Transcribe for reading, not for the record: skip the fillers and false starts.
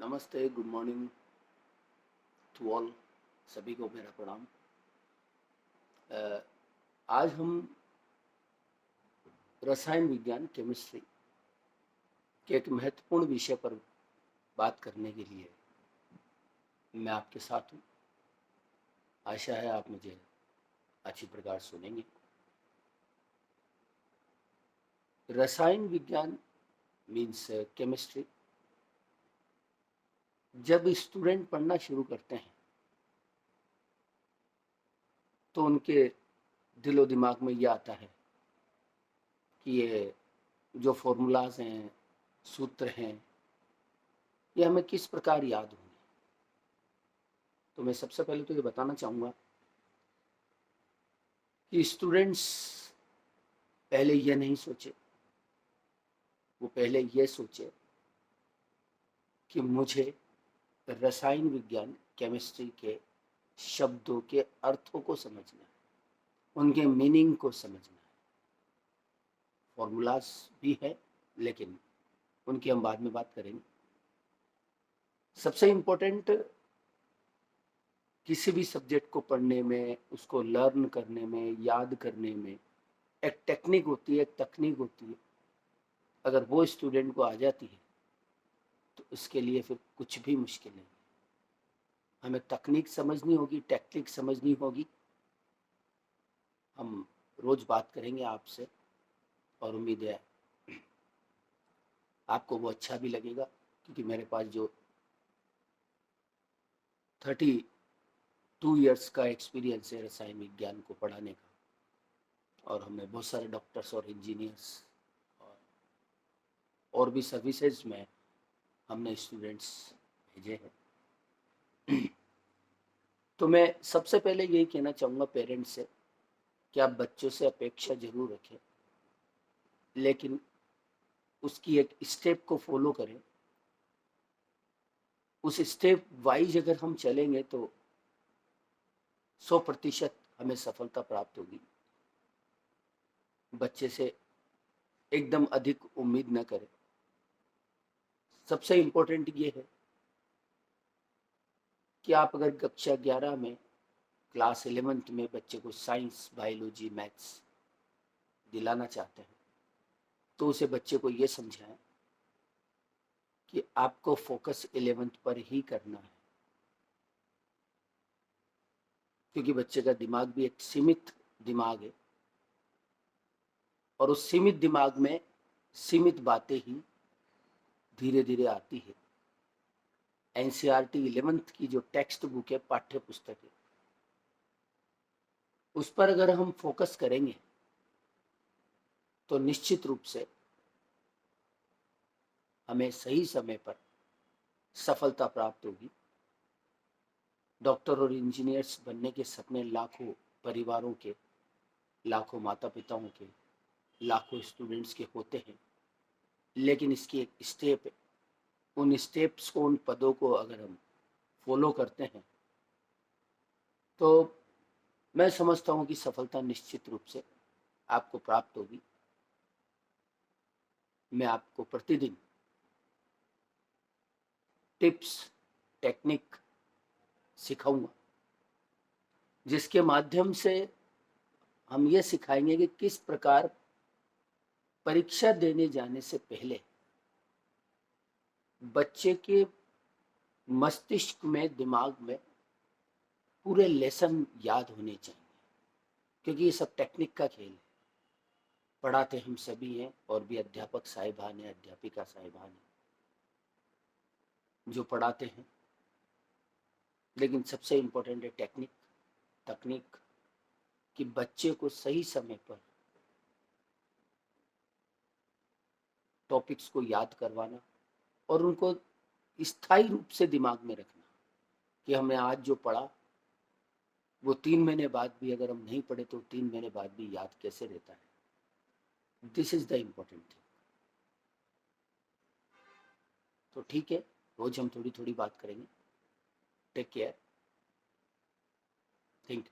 नमस्ते, good morning to all. सभी को मेरा प्रणाम। आज हम रसायन विज्ञान केमिस्ट्री के एक महत्वपूर्ण विषय पर बात करने के लिए मैं आपके साथ हूँ। आशा है आप मुझे अच्छी प्रकार सुनेंगे। रसायन विज्ञान मीन्स केमिस्ट्री। जब स्टूडेंट पढ़ना शुरू करते हैं तो उनके दिलो दिमाग में ये आता है कि ये जो फॉर्मूलाज हैं, सूत्र हैं, ये हमें किस प्रकार याद होंगे। तो मैं सबसे पहले तो ये बताना चाहूँगा कि स्टूडेंट्स पहले ये नहीं सोचे, वो पहले ये सोचे कि मुझे रसायन विज्ञान केमिस्ट्री के शब्दों के अर्थों को समझना है, उनके मीनिंग को समझना है। फॉर्मूलाज भी है लेकिन उनकी हम बाद में बात करेंगे। सबसे इम्पोर्टेंट किसी भी सब्जेक्ट को पढ़ने में, उसको लर्न करने में, याद करने में एक टेक्निक होती है, एक तकनीक होती है। अगर वो स्टूडेंट को आ जाती है तो उसके लिए फिर कुछ भी मुश्किल नहीं। हमें तकनीक समझनी होगी, टेक्निक समझनी होगी। हम रोज बात करेंगे आपसे और उम्मीद है आपको वो अच्छा भी लगेगा, क्योंकि मेरे पास जो 32 इयर्स का एक्सपीरियंस है रसायन विज्ञान को पढ़ाने का, और हमने बहुत सारे डॉक्टर्स और इंजीनियर्स और भी सर्विसेज में हमने स्टूडेंट्स भेजे हैं। तो मैं सबसे पहले यही कहना चाहूँगा पेरेंट्स से कि आप बच्चों से अपेक्षा जरूर रखें, लेकिन उसकी एक स्टेप को फॉलो करें। उस स्टेप वाइज अगर हम चलेंगे तो 100% हमें सफलता प्राप्त होगी। बच्चे से एकदम अधिक उम्मीद न करें। सबसे इम्पोर्टेंट ये है कि आप अगर कक्षा 11 में, क्लास 11th में बच्चे को साइंस, बायोलॉजी, मैथ्स दिलाना चाहते हैं तो उसे बच्चे को ये समझाएं कि आपको फोकस 11th पर ही करना है, क्योंकि बच्चे का दिमाग भी एक सीमित दिमाग है और उस सीमित दिमाग में सीमित बातें ही धीरे धीरे आती है। एनसीईआरटी 11th की जो टेक्स्ट बुक है, पाठ्य पुस्तक है, उस पर अगर हम फोकस करेंगे तो निश्चित रूप से हमें सही समय पर सफलता प्राप्त होगी। डॉक्टर और इंजीनियर्स बनने के सपने लाखों परिवारों के, लाखों माता पिताओं के, लाखों स्टूडेंट्स के होते हैं, लेकिन इसकी एक स्टेप है। उन स्टेप्स को, उन पदों को अगर हम फॉलो करते हैं तो मैं समझता हूँ कि सफलता निश्चित रूप से आपको प्राप्त होगी। मैं आपको प्रतिदिन टिप्स, टेक्निक सिखाऊंगा, जिसके माध्यम से हम ये सिखाएंगे कि किस प्रकार परीक्षा देने जाने से पहले बच्चे के मस्तिष्क में, दिमाग में पूरे लेसन याद होने चाहिए, क्योंकि ये सब टेक्निक का खेल है। पढ़ाते हम सभी हैं और भी अध्यापक साहिबान हैं, अध्यापिका साहिबान हैं जो पढ़ाते हैं, लेकिन सबसे इम्पोर्टेंट है टेक्निक, तकनीक, कि बच्चे को सही समय पर टॉपिक्स को याद करवाना और उनको स्थायी रूप से दिमाग में रखना कि हमने आज जो पढ़ा वो 3 महीने बाद भी अगर हम नहीं पढ़े तो 3 महीने बाद भी याद कैसे रहता है। This is the important thing. तो ठीक है, रोज हम थोड़ी थोड़ी बात करेंगे। Take care, think